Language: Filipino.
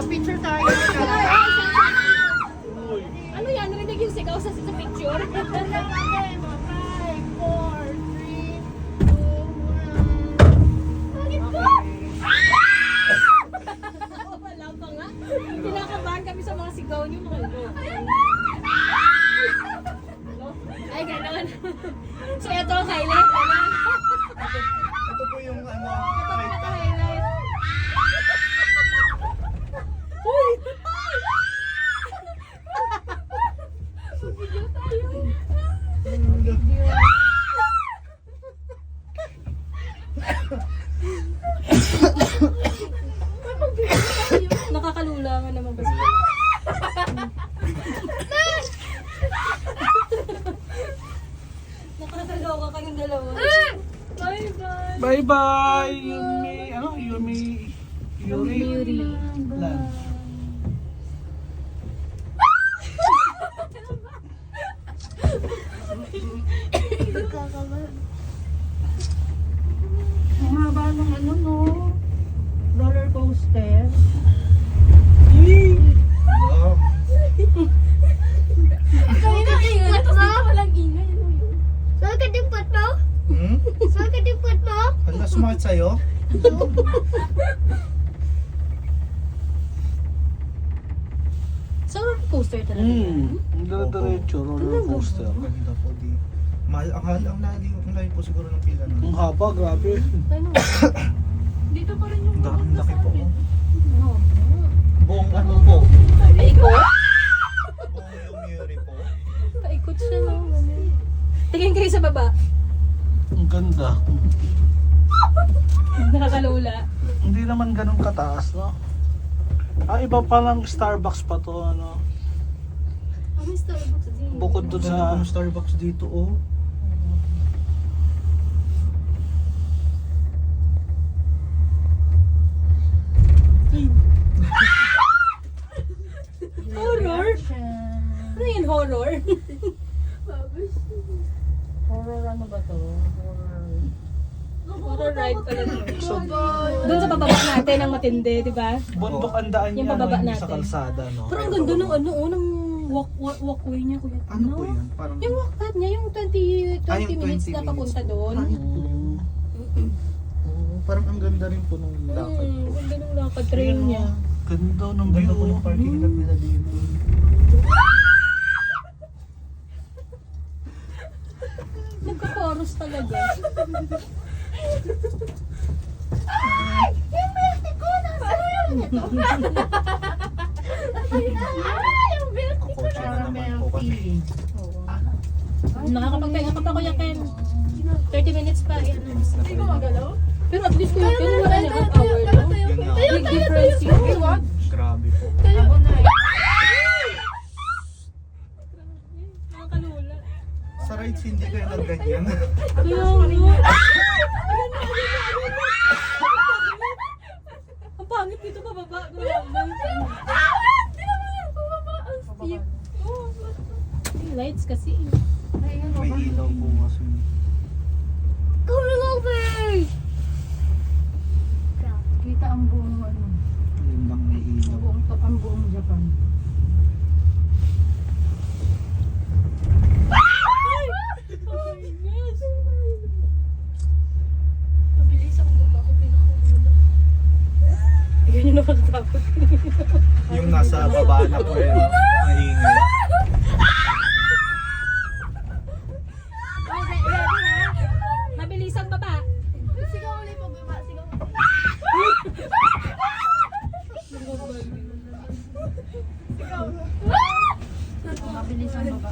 Picture tayo. Ano yan? Narinig yung sigaw sa picture? 5, 4, 3, 2, 1. Wala pa nga. Kinakabahan kami sa mga sigaw niyo. Ay, gano'n. So, ito, highlight. Ito po yung ano, Highlight. Uy! Video tayo. Nakakalula nga naman ba siya? Nakakaloka kayong dalawa. Bye-bye! Bye-bye! Yumi, ano? Yuri? Lan. Ang haba ng ano no, roller coaster. Wow. Walang ingay. Ano yun? Saan ka dimpat mo? Hmm? Saan ka dimpat mo? Hala, sumakit sa'yo? So, roller coaster talaga yan? Ang dala-diretso, roller coaster. Ganda po di. Mahal, ang layo po siguro ng pila na. Ang haba, grabe. Ano? Dito pa rin yung Ang laki po. Oo. Buong ano po. Paikot? Buong yung Yuri po. Paikot siya, no? Tingin kayo sa baba. Ang ganda. Nakakalula. Hindi naman ganun kataas, no? Iba palang Starbucks pa to, ano? May Starbucks din. Bukod dun Ganda po sa... ng Starbucks dito, oh. Horror? Ano yan, horror? Horror ano ba to? Horror. Horror ride pala to. So, Doon sa pababa natin ang matindi, di ba? bundok ang daan Yung niya, no? pababa Hindi sa natin. kalsada, no? Pero ang ganda ng ano, ng walkway niya, kuya. Ano po yan? Parang... Yung walkway niya, yung 20 minutes na papunta doon. Parang ang ganda rin po nung lakad. Ganda ng lakad trail Ayun, niya. oh. Ganda ng Ang ganda view. po ng parking lot nila dito. Nagka-chorus talaga. Kotse na naman po kami. Nakakapagpahinga ka pa, Kuya Ken. 30 minutes pa. Yan. Pero at least Kuya Ken, wala na half hour lang. Yun nga. Big difference yun. Grabe po. Nakakalula. Sa rides hindi kayo nagganyan. Kaya nga. Ang pangit dito pababa. Steep. Lights kasi. May ilaw po kasi. Coming over! Kita ang buong ano, Yun lang may ilaw. ang buong Japan. Oh my gosh. Mabilis ako baba ko pinakahula. Yun yung nakakatakot. Yung nasa baba na po yun. Maingay. Okay, ready na? Mabilis ang baba. Sigaw ulit mo, baba. Sigaw. Mabilis ang baba.